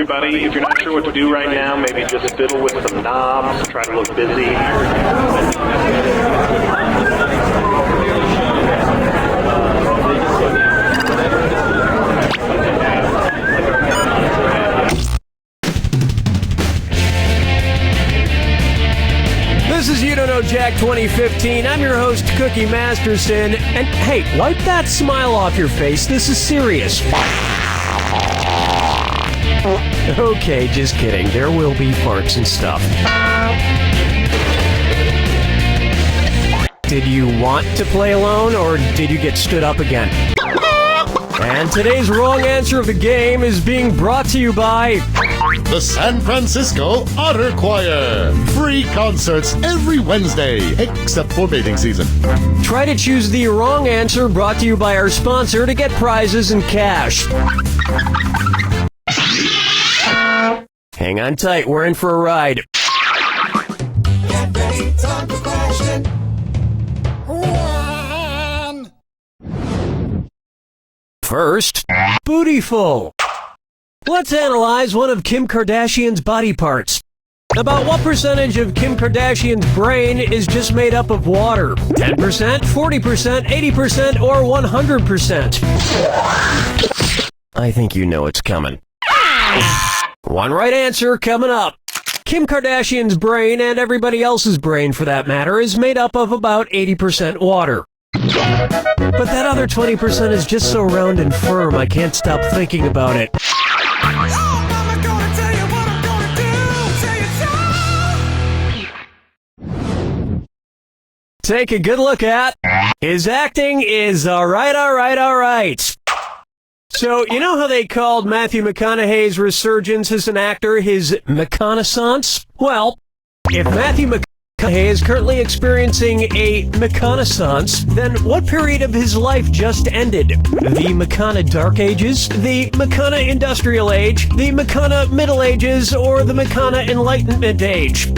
everybody. If you're not sure what to do right now, maybe just fiddle with some knobs, try to look busy. This is You Don't Know Jack 2015. I'm your host, Cookie Masterson. And hey, wipe that smile off your face. This is serious. Okay, just kidding. There will be farts and stuff. Did you want to play alone, or did you get stood up again? And today's wrong answer of the game is being brought to you by the San Francisco Otter Choir. Free concerts every Wednesday, except for mating season. Try to choose the wrong answer, brought to you by our sponsor, to get prizes and cash. Hang on tight, we're in for a ride. Get ready, time for question. 1. First, bootyful. Let's analyze one of Kim Kardashian's body parts. About what percentage of Kim Kardashian's brain is just made up of water? 10%, 40%, 80%, or 100%? I think you know it's coming. One right answer coming up. Kim Kardashian's brain, and everybody else's brain for that matter, is made up of about 80% water. But that other 20% is just so round and firm, I can't stop thinking about it. Take a good look at. His acting is alright. So, you know how they called Matthew McConaughey's resurgence as an actor his McConaissance? Well, if Matthew McConaughey is currently experiencing a McConaissance, then what period of his life just ended? The McCona Dark Ages? The McCona Industrial Age? The McCona Middle Ages? Or the McCona Enlightenment Age?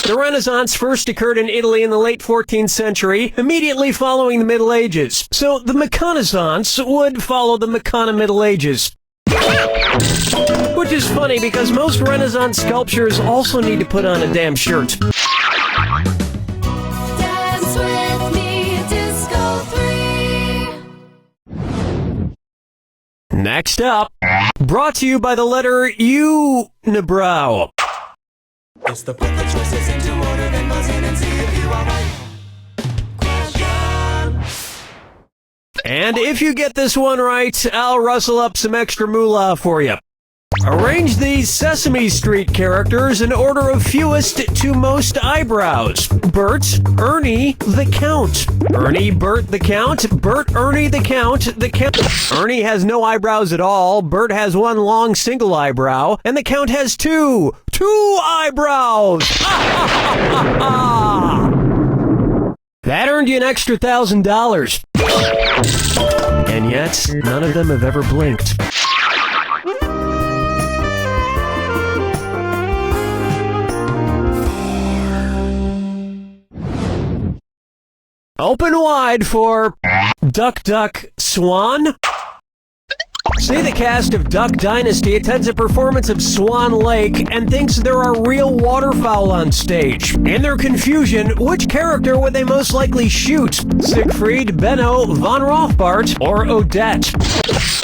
The Renaissance first occurred in Italy in the late 14th century, immediately following the Middle Ages. So the McConaissance would follow the McCona Middle Ages. Which is funny because most Renaissance sculptures also need to put on a damn shirt. Dance with me, Disco 3. Next up, brought to you by the letter Unibrow. It's the put the choices into order, then buzz in and see if you are right. Question. And if you get this one right, I'll rustle up some extra moolah for you. Arrange these Sesame Street characters in order of fewest to most eyebrows. Bert, Ernie, the Count. Ernie, Bert, the Count. Bert, Ernie, the Count. The Count. Ernie has no eyebrows at all. Bert has one long single eyebrow. And the Count has two eyebrows. That earned you an extra $1,000. And yet, none of them have ever blinked. Open wide for Duck, Duck, Swan. Say the cast of Duck Dynasty attends a performance of Swan Lake and thinks there are real waterfowl on stage. In their confusion, which character would they most likely shoot? Siegfried, Benno, Von Rothbart, or Odette?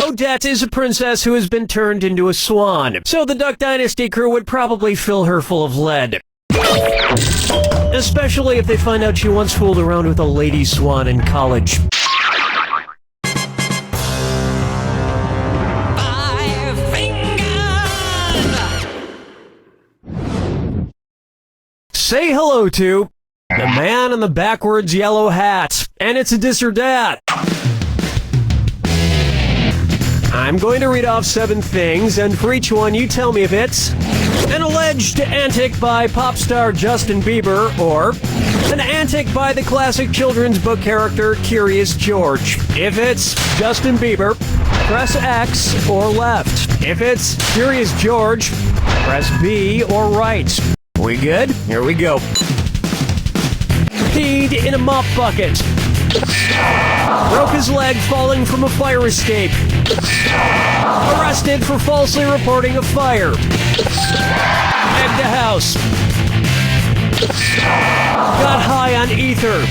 Odette is a princess who has been turned into a swan, so the Duck Dynasty crew would probably fill her full of lead. Especially if they find out she once fooled around with a lady swan in college. Say hello to the man in the backwards yellow hat. And it's a dis or dat. I'm going to read off 7 things, and for each one you tell me if it's an alleged antic by pop star Justin Bieber, or an antic by the classic children's book character Curious George. If it's Justin Bieber, press X or left. If it's Curious George, press B or right. We good? Here we go. Peed in a mop bucket. Broke his leg falling from a fire escape. Arrested for falsely reporting a fire. Egged a house. Got high on ether.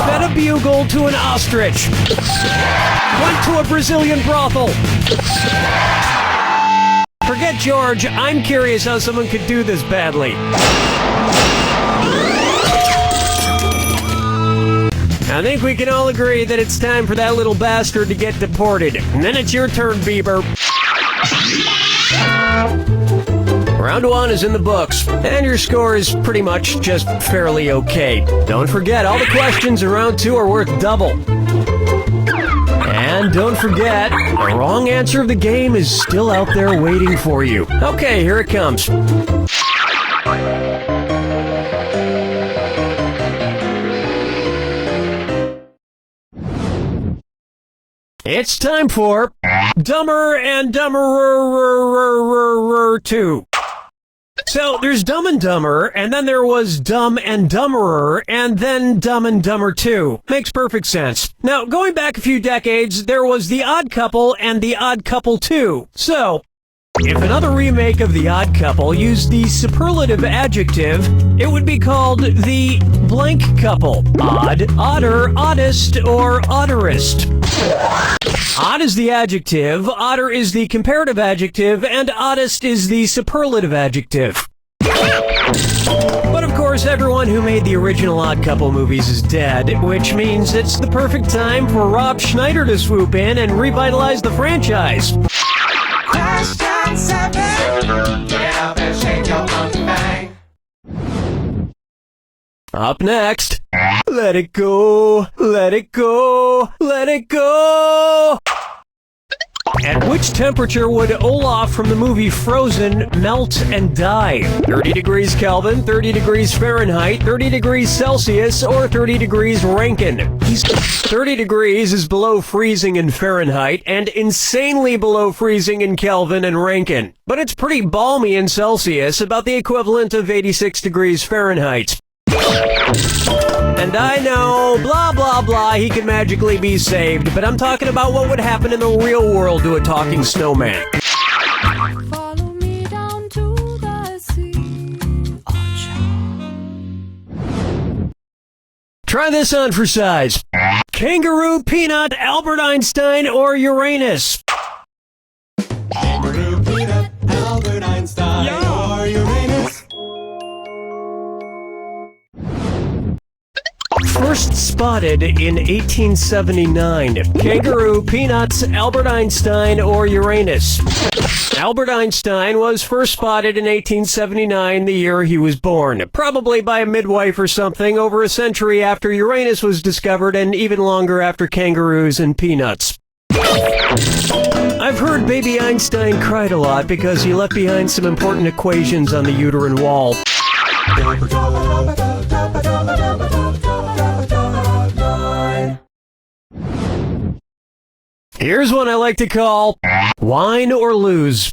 Fed a bugle to an ostrich. Went to a Brazilian brothel. Forget George, I'm curious how someone could do this badly. I think we can all agree that it's time for that little bastard to get deported. And then it's your turn, Bieber. Round 1 is in the books, and your score is pretty much just fairly okay. Don't forget, all the questions in round 2 are worth double. And don't forget, the wrong answer of the game is still out there waiting for you. Okay, here it comes. It's time for Dumber and Dumberer 2. So there's Dumb and Dumber, and then there was Dumb and Dumberer, and then Dumb and Dumber 2. Makes perfect sense. Now, going back a few decades, there was The Odd Couple and The Odd Couple 2. So, if another remake of The Odd Couple used the superlative adjective, it would be called The Blank Couple. Odd, odder, oddest, or odderest. Odd is the adjective, odder is the comparative adjective, and oddest is the superlative adjective. But of course, everyone who made the original Odd Couple movies is dead, which means it's the perfect time for Rob Schneider to swoop in and revitalize the franchise. Question 7. Get up and shake your funky bang. Up next, let it go, let it go, let it go! At which temperature would Olaf from the movie Frozen melt and die? 30 degrees Kelvin, 30 degrees Fahrenheit, 30 degrees Celsius, or 30 degrees Rankine? 30 degrees is below freezing in Fahrenheit and insanely below freezing in Kelvin and Rankine. But it's pretty balmy in Celsius, about the equivalent of 86 degrees Fahrenheit. And I know, blah, blah, blah, he could magically be saved, but I'm talking about what would happen in the real world to a talking snowman. Follow me down to the sea. Try this on for size. Kangaroo, peanut, Albert Einstein, or Uranus? Kangaroo, peanut, Albert Einstein, or Uranus. First spotted in 1879. Kangaroo, peanuts, Albert Einstein, or Uranus? Albert Einstein was first spotted in 1879, the year he was born. Probably by a midwife or something, over a century after Uranus was discovered and even longer after kangaroos and peanuts. I've heard baby Einstein cried a lot because he left behind some important equations on the uterine wall. Here's one I like to call Wine or Lose.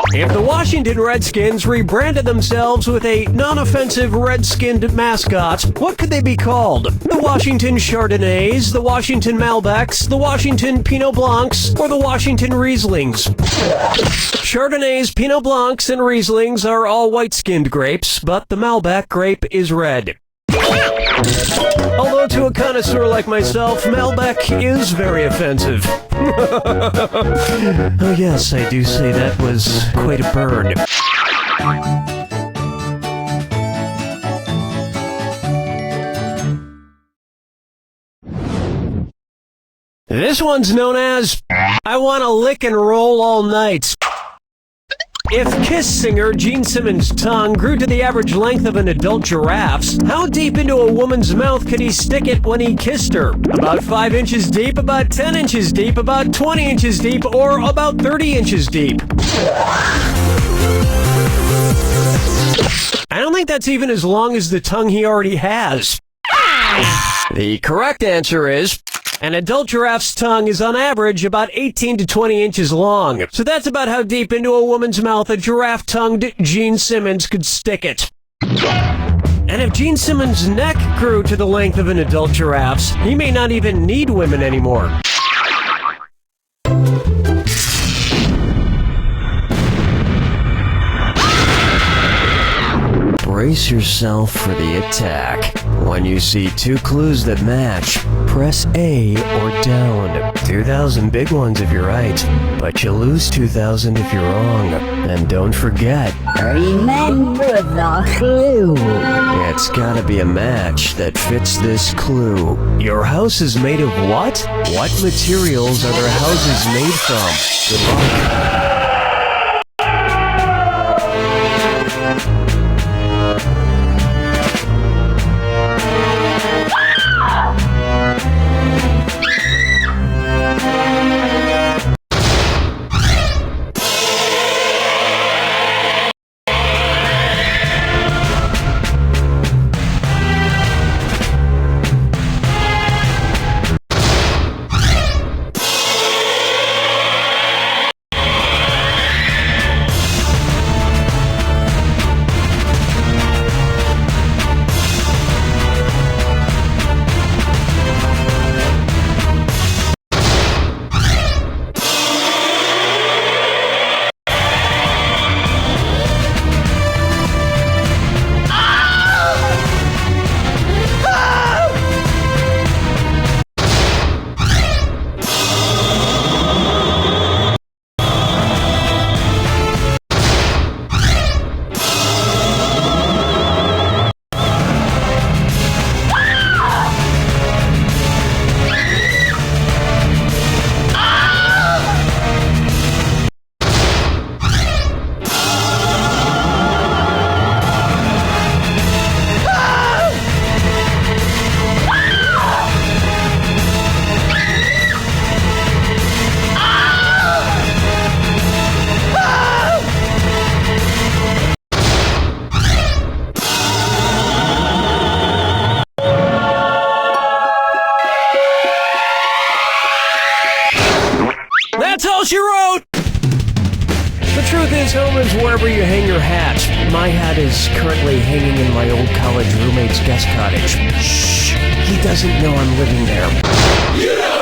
If the Washington Redskins rebranded themselves with a non-offensive red-skinned mascot, what could they be called? The Washington Chardonnays, the Washington Malbecs, the Washington Pinot Blancs, or the Washington Rieslings? Chardonnays, Pinot Blancs, and Rieslings are all white-skinned grapes, but the Malbec grape is red. Although to a connoisseur like myself, Malbec is very offensive. Oh yes, I do say that was quite a burn. This one's known as I Wanna Lick and Roll All Night. If Kiss singer Gene Simmons' tongue grew to the average length of an adult giraffe's, how deep into a woman's mouth could he stick it when he kissed her? About 5 inches deep, about 10 inches deep, about 20 inches deep, or about 30 inches deep? I don't think that's even as long as the tongue he already has. The correct answer is an adult giraffe's tongue is on average about 18 to 20 inches long. So that's about how deep into a woman's mouth a giraffe-tongued Gene Simmons could stick it. And if Gene Simmons' neck grew to the length of an adult giraffe's, he may not even need women anymore. Brace yourself for the attack. When you see two clues that match, press A or down. 2,000 big ones if you're right, but you lose 2,000 if you're wrong. And don't forget, Remember the clue. it's gotta be a match that fits this clue. Your house is made of what? What materials are their houses made from? Good luck. That's all she wrote! The truth is, home is wherever you hang your hat. My hat is currently hanging in my old college roommate's guest cottage. Shh! He doesn't know I'm living there.